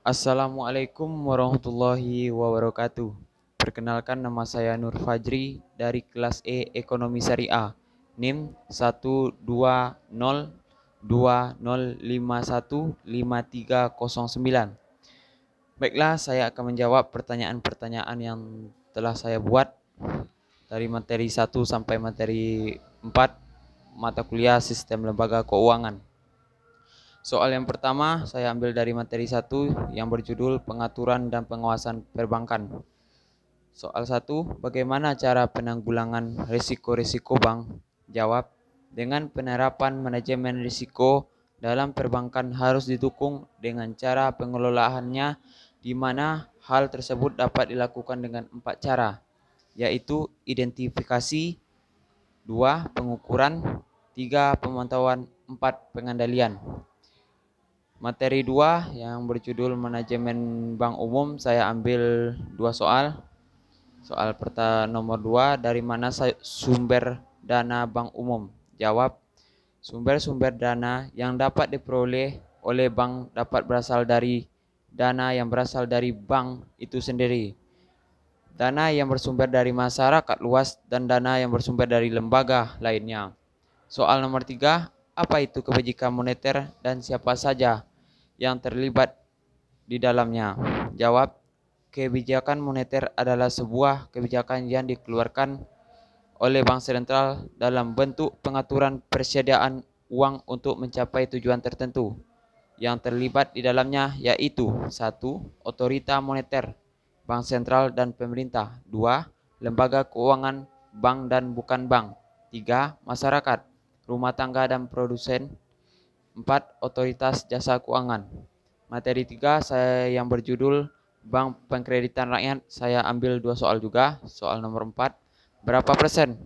Assalamualaikum warahmatullahi wabarakatuh. Perkenalkan, nama saya Nur Fajri dari kelas E Ekonomi Syariah, NIM 12020515309. Baiklah, saya akan menjawab pertanyaan-pertanyaan yang telah saya buat dari materi 1 sampai materi 4 mata kuliah Sistem Lembaga Keuangan. Soal yang pertama saya ambil dari materi 1 yang berjudul Pengaturan dan Pengawasan Perbankan. Soal 1, bagaimana cara penanggulangan risiko-risiko bank? Jawab, dengan penerapan manajemen risiko dalam perbankan harus didukung dengan cara pengelolaannya, di mana hal tersebut dapat dilakukan dengan 4 cara, yaitu identifikasi, 2 pengukuran, 3 pemantauan, 4 pengendalian. Materi 2 yang berjudul Manajemen Bank Umum, saya ambil 2 soal. Soal nomor 2, dari mana sumber dana bank umum? Jawab, sumber-sumber dana yang dapat diperoleh oleh bank dapat berasal dari dana yang berasal dari bank itu sendiri, dana yang bersumber dari masyarakat luas, dan dana yang bersumber dari lembaga lainnya. Soal nomor 3, apa itu kebijakan moneter dan siapa saja yang terlibat di dalamnya? Jawab, kebijakan moneter adalah sebuah kebijakan yang dikeluarkan oleh bank sentral dalam bentuk pengaturan persediaan uang untuk mencapai tujuan tertentu. Yang terlibat di dalamnya yaitu 1. Otorita moneter, bank sentral dan pemerintah. 2. Lembaga keuangan, bank dan bukan bank. 3. Masyarakat, rumah tangga dan produsen. 4. Otoritas jasa keuangan. Materi 3 saya yang berjudul Bank Pengkreditan Rakyat, saya ambil 2 soal juga. Soal nomor 4, berapa persen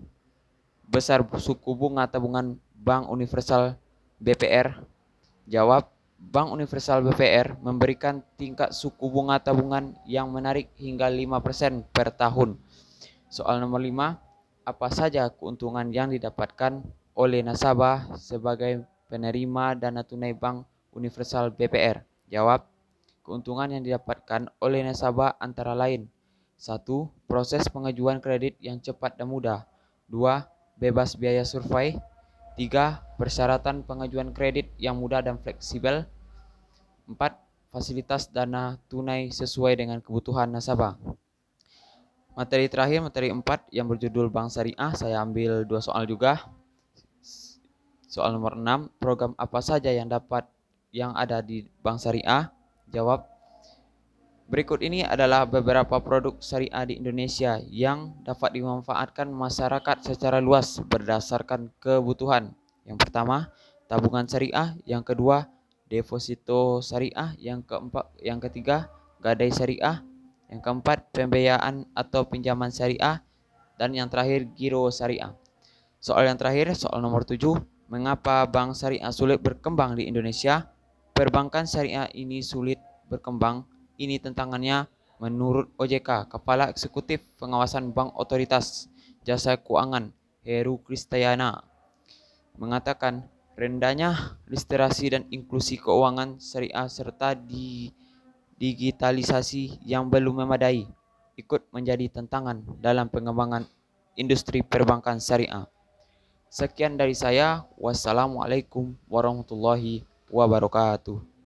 besar suku bunga tabungan Bank Universal BPR? Jawab, Bank Universal BPR memberikan tingkat suku bunga tabungan yang menarik hingga 5% per tahun. Soal nomor 5, apa saja keuntungan yang didapatkan oleh nasabah sebagai penerima dana tunai Bank Universal BPR? Jawab, keuntungan yang didapatkan oleh nasabah antara lain: 1. Proses pengajuan kredit yang cepat dan mudah. 2. Bebas biaya survei. 3. Persyaratan pengajuan kredit yang mudah dan fleksibel. 4. Fasilitas dana tunai sesuai dengan kebutuhan nasabah. Materi terakhir, materi 4 yang berjudul Bank Syariah, saya ambil 2 soal juga. Soal nomor 6, program apa saja yang ada di Bank Syariah? Jawab, berikut ini adalah beberapa produk syariah di Indonesia yang dapat dimanfaatkan masyarakat secara luas berdasarkan kebutuhan. Yang pertama, tabungan syariah. Yang kedua, deposito syariah. Yang ketiga, gadai syariah. Yang keempat, pembiayaan atau pinjaman syariah. Dan yang terakhir, giro syariah. Soal yang terakhir, soal nomor 7, mengapa bank syariah sulit berkembang di Indonesia? Perbankan syariah ini sulit berkembang. Ini tantangannya menurut OJK, Kepala Eksekutif Pengawasan Bank Otoritas Jasa Keuangan, Heru Kristayana, mengatakan rendahnya literasi dan inklusi keuangan syariah serta digitalisasi yang belum memadai ikut menjadi tantangan dalam pengembangan industri perbankan syariah. Sekian dari saya. Wassalamualaikum warahmatullahi wabarakatuh.